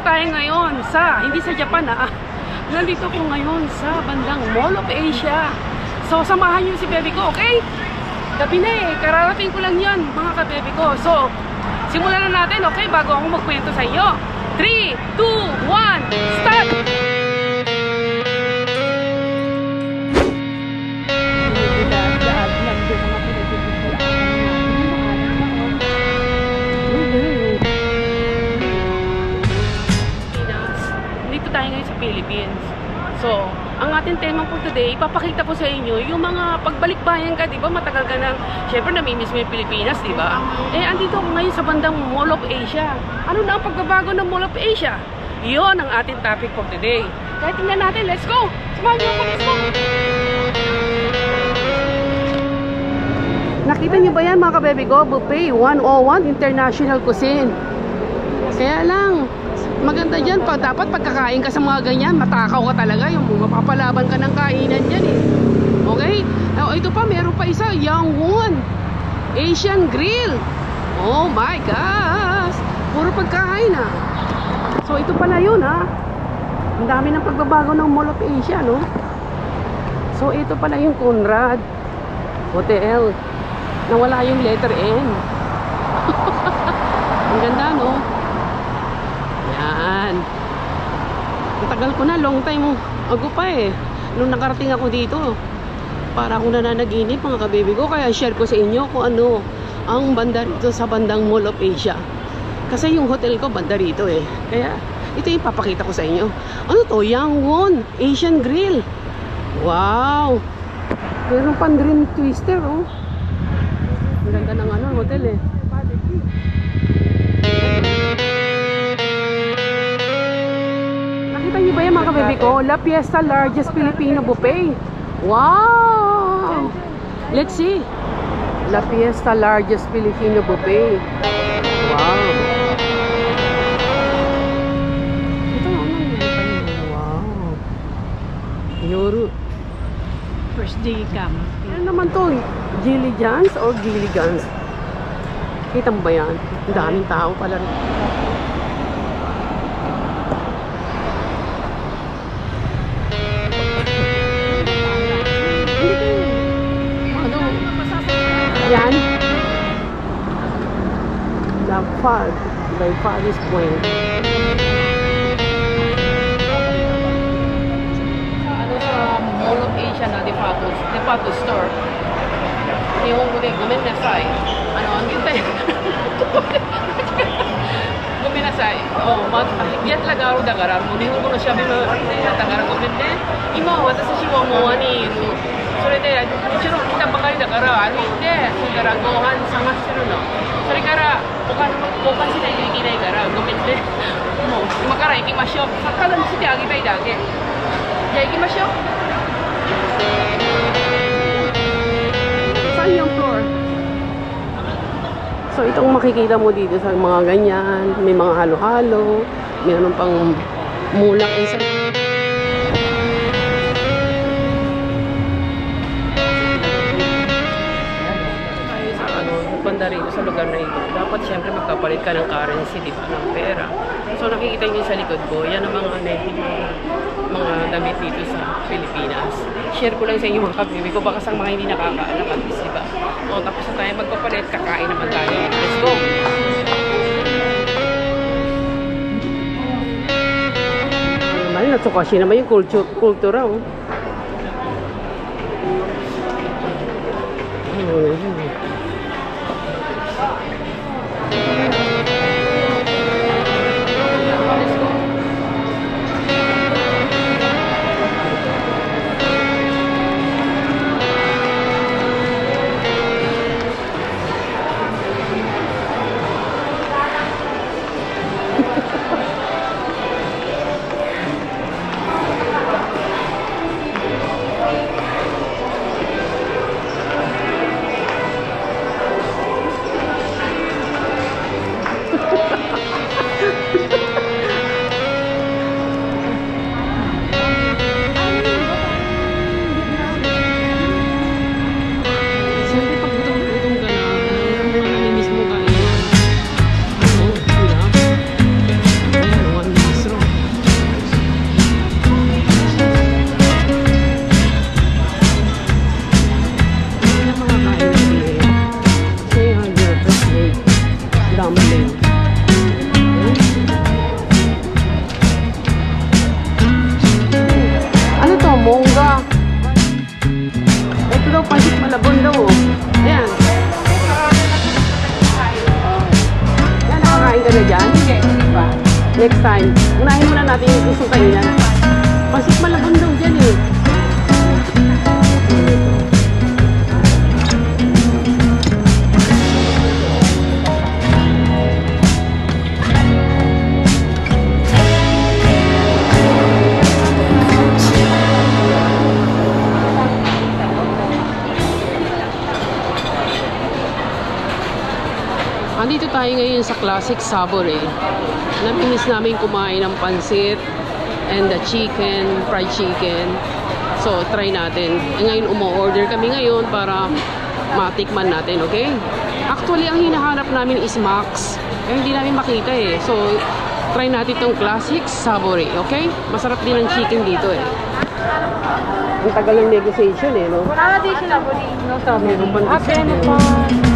tayo ngayon sa, hindi sa Japan nandito ko ngayon sa bandang Mall of Asia. So, samahan nyo si baby ko, okay? Gabi na kararating ko lang yan, mga ka-baby ko. So, simulan na natin, okay? Bago ako magkwento sa inyo. 3, 2, 1, start! Tayo ngayon sa Philippines. So, ang ating tema po today, ipapakita ko sa inyo yung mga pagbalikbayan ka, di ba? Matagal ka nang, syempre namimiss mo yung Pilipinas, di ba? Andito ako ngayon sa bandang Mall of Asia. Ano na ang pagbabago ng Mall of Asia? Yun ang ating topic for today. Kaya tingnan natin, let's go! Samahan niyo ako, let's go! Nakita niyo ba yan mga kabebe ko? Buffet 101 International Cuisine. Kaya lang, maganda dyan, dapat pagkakain ka sa mga ganyan, matakaw ka talaga, yung mapapalaban ka ng kainan dyan Okay? Ito pa, meron pa isa, Yangon Asian Grill. Oh my gosh, puro pagkain So ito pala yun ang dami ng pagbabago ng Mall of Asia, no? So ito pala yung Conrad Hotel, nawala yung letter N. Ang ganda, no? Yan. Ang tagal ko na, long time ago pa nung nakarating ako dito. Para akong nananaginip mga kababy ko. Kaya share ko sa inyo kung ano ang banda rito sa bandang Mall of Asia. Kasi yung hotel ko banda rito Kaya ito yung papakita ko sa inyo. Ano to? Yangon Asian Grill. Wow. Meron pang green twister Ang ganda ng hotel Nakita niyo ba yan mga kababy ko? La Fiesta largest Filipino buffet. Wow! Let's see. La Fiesta largest Filipino buffet. Wow! Ito wow! Yoru. First day camp. Ano naman to? Gilligans or Gilligans? Kita mo ba yan? Ang daming tao pala rin. Yan. The Fad by Paris Point. Sa Mall of Asia na department store. Nihongo de gomenasai. Ang gintay? Gomenasai. Higit lagaro dagara. Nihongo no shabi no dagara gomenne. Ima watashi wa mou aniru. それでもちろん来たばかりだから歩いて、それからご飯探してるの。それからお金も交換しないといけないからごめんね。もう今から行きましょう。ただにしてあげたいだけ。じゃあ行きましょう。Saan yung floor? So itong makikita mo dito sa mga ganyan, may mga halo-halo, mayroon pang mulak inside. Banda rito sa lugar na ito, dapat syempre magkapalit ka ng currency, di ba, ng pera. So nakikita niyo sa likod ko, yan ang mga mga damit dito sa Pilipinas. Share ko lang sa inyo mga kabibi ko, baka sa mga hindi nakakaalam at least, di ba? Tapos na tayo magpapalit, kakain naman tayo. Let's go! Naman, natsukashi naman yung kultura, next time. Unahin muna natin yung gusto kainan. Pansit Malabon daw dyan eh. Andito tayo ngayon sa Classic Sabore. Naminis namin kumain ng pansit and the chicken, fried chicken. So, try natin. Ngayon, umo-order kami ngayon para matikman natin, okay? Actually, ang hinahanap namin is Max. Hindi namin makita eh. So, try natin itong Classic Sabore, okay? Masarap din ang chicken dito eh. Ang tagal ng negotiation eh, no? Wala din sila po din. Meron pang discount.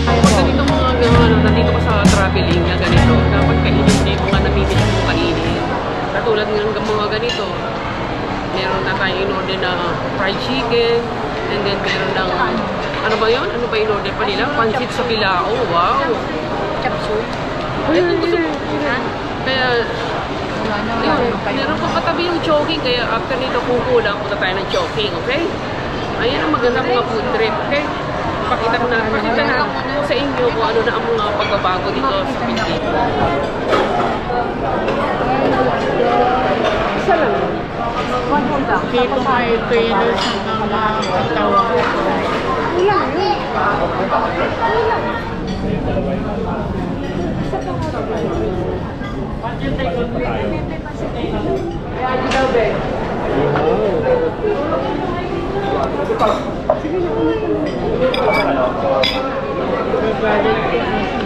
Pag ganito mga nandito ka sa traveling na ganito, dapat kainin na yung mga namimili mo kainin. Katulad ng mga ganito, meron na tayo in-order na fried chicken, and then meron ng, ano ba yun? Ano ba in-order pa nila? Pansit sa Bilao. Wow! Capsule. Ay, kung gusto mo. Kaya, yun, meron pa katabi yung choking, kaya after nito kukulang, punta tayo ng choking, okay? Ayan ang maganda mga food trip, okay? Pakita na sa inyo kung ano na ang mga pagbabago dito sa Pilipinas. Isa lang. Dito may trailers ng mga katawan. Ilan yun?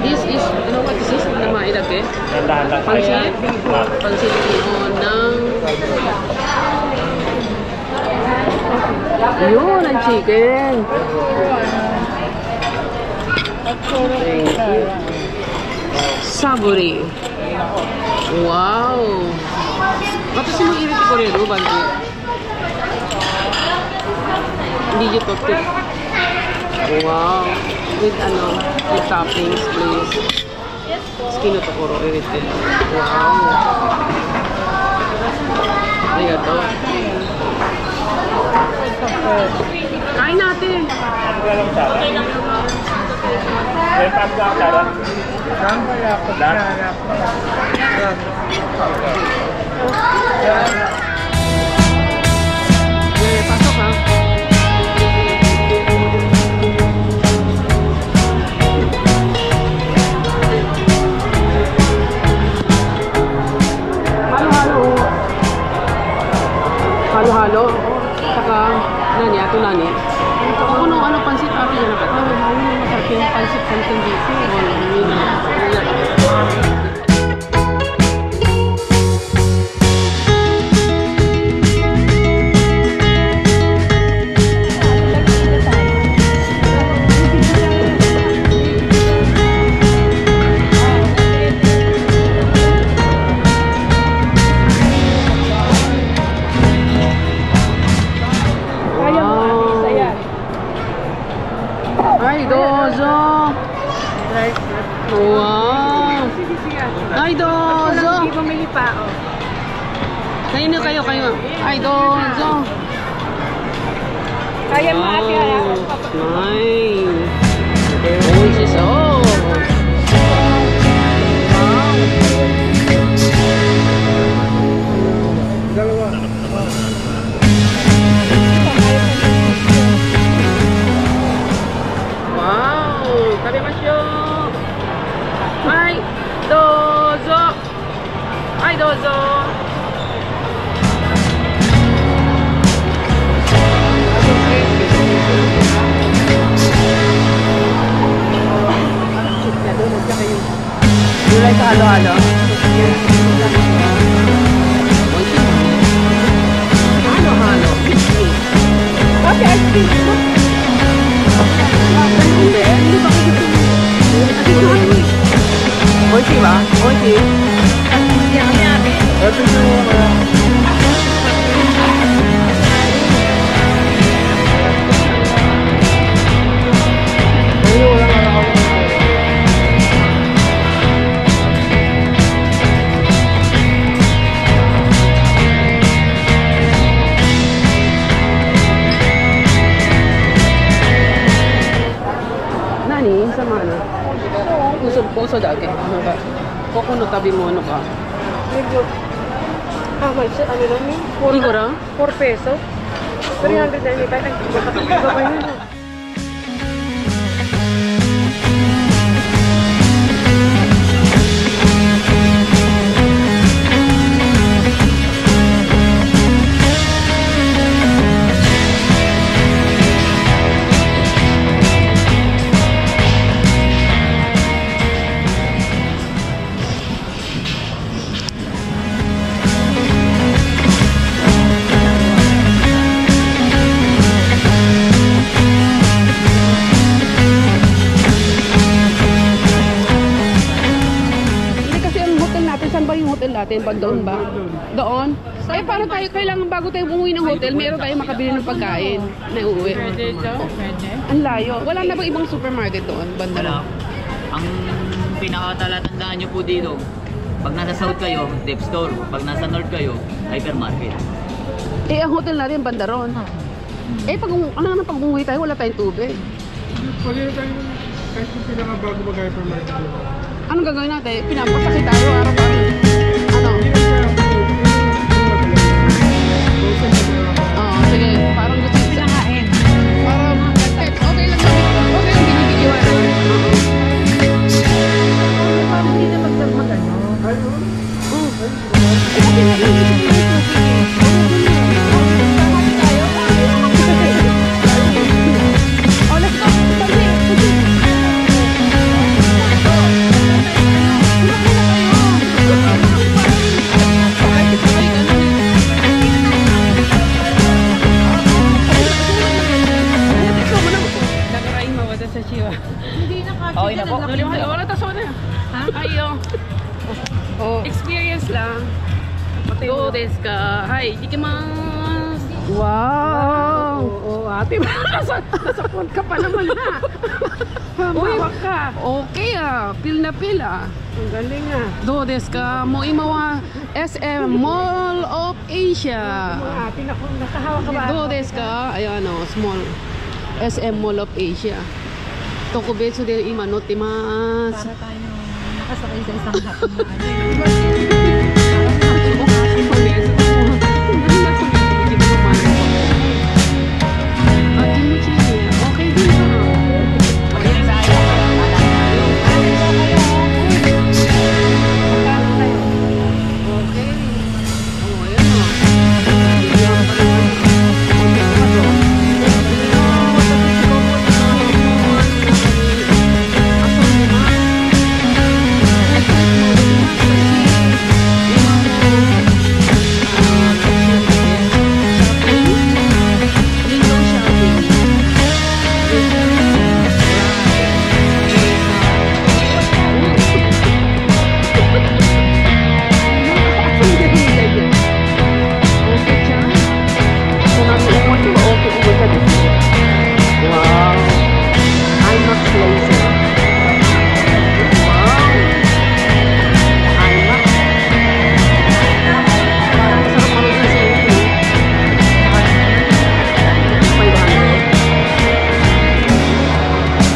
This is, you know what this is? Na mailagay? Pansit? Pansit yun ng... Yun, ang chicken. Thank you. Sabore. Wow. Ba't kasi mo iriti ko rin, Bandi? Hindi dito to. Wow. With ano, with toppings, please. Skin to kuro iriti. Wow. Arigato. Kain natin. Okay lang. Pasok ha. Halo-halo. Saka, nani, ato nani. Kung ano pansit, ato yan ako. Masarap yung pansit dito. Ay, dozo! Wow! Ay, dozo! Hindi bumili pa, oh. Kayo na kayo. Ay, dozo! Kaya mo ate, Nice! Oh, sis, oh! Ay, dozo! You like halo-halo? Halo-halo. Okay, I see. Hindi ba kayo? Oishi ba? Oishi? peso dati. Ano ba? Kokono tabi mo ano ka? How much? Ano lang yun? Igora? 4 peso? 395. Ay, iba ba yun? Natin pag doon ba? Doon? Eh paano tayo, kailangan bago tayo umuwi ng hotel, meron tayo makabili ng pagkain na uuwi. Pwede daw? Pwede. Ang layo. Wala na ba ibang supermarket doon? Banda Wala. lang. Ang pinakatalatandaan nyo po dito, pag nasa south kayo, dep store. Pag nasa north kayo, hypermarket. Eh ang hotel natin, banda ron. Eh pag, ano na pag umuwi tayo, wala tayong tubig. Pwede na tayo kahit yung pinakabago mag-hypermarket. Anong gagawin natin? Pinapasakit tayo araw-araw. Ano? Oo, sige. Parang gusto ko pinakain. Parang, okay lang naman. Okay lang binibigyan naman. Parang hindi na magdamag-ano. Okay na po. Wala taso na. Ayo. Experience lang. Do desu ka? Hi, ikimasu. Wow! Oo, ate. Nasa phone ka pa naman ha. Mawak ka. Okay Pil na pil Ang galing Do desu ka? Mo imawa SM Mall of Asia. Ate, nakahawa ka ba? Do desu ka? Ayan small. SM Mall of Asia. Tokubetsu de ima notemasu. Para tayo nakasakay sa isang hapon na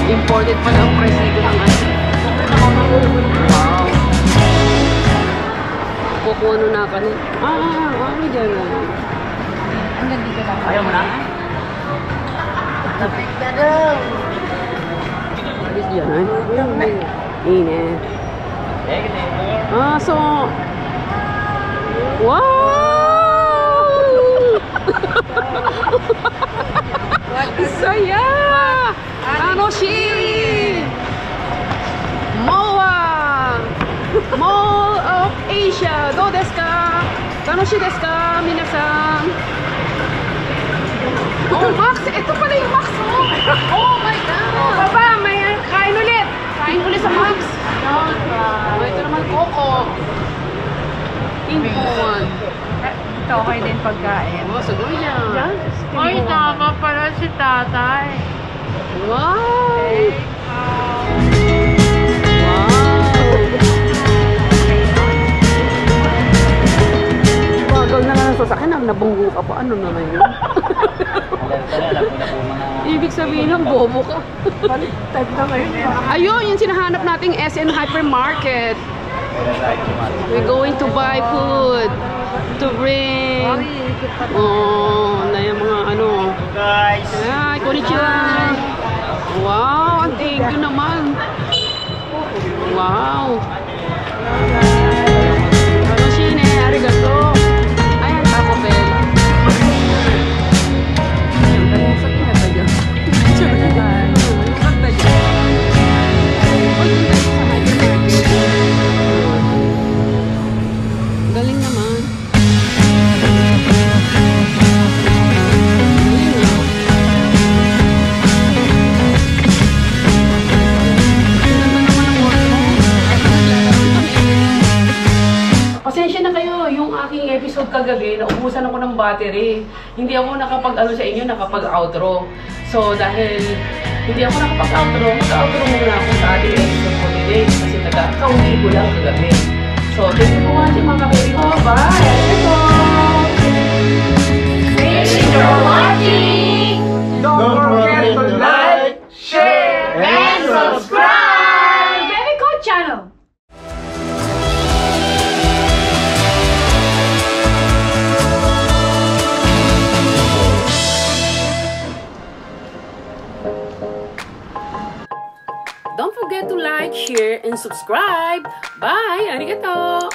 imported pa ng presido ng wow. Kukuha nun na ka nun. Ano dyan hanggang dito lang. Ayaw mo na? Alis dyan Init. So wow! Saya! MOA! Mall of Asia! Do desu ka? Tanoshi desu ka? Minasan? Oh, Max! Ito pala yung Max! Oh my God! Baba, may kain ulit! Kain ulit sa Max! Ito naman Coco. Inpuan. Ito okay din pagkain. Siguro yan. Ay, tama pala si tatay. Wow! Bagal na nga ng sasakyan. Nabunggo ka pa. Ano naman yun? Alam ko na po mga ibig sabihin ng bobo ka. Balik, type na ngayon. Ayun, yung sinahanap nating SM Hypermarket. We're going to buy food to bring. Oh, na yung mga ano. Guys! Ay, konnichiwa. Wow, ang thank you naman. Wow. Shine, arigato. Ayan, Taco Bell. Galing naman. Pasensya na kayo, yung aking episode kagabi, naubusan ako ng battery. Hindi ako nakapag-ano sa inyo, nakapag-outro. So, dahil hindi ako nakapag-outro, mag-outro muna ako sa ating episode for today. Kasi nagkakauwi ko lang kagabi. So, thank you for watching mga baby ko. Bye! Thank you for watching! Don't forget to like, share, and subscribe! Baby Ko Channel! Don't forget to like, share, and subscribe. Bye! Arigato!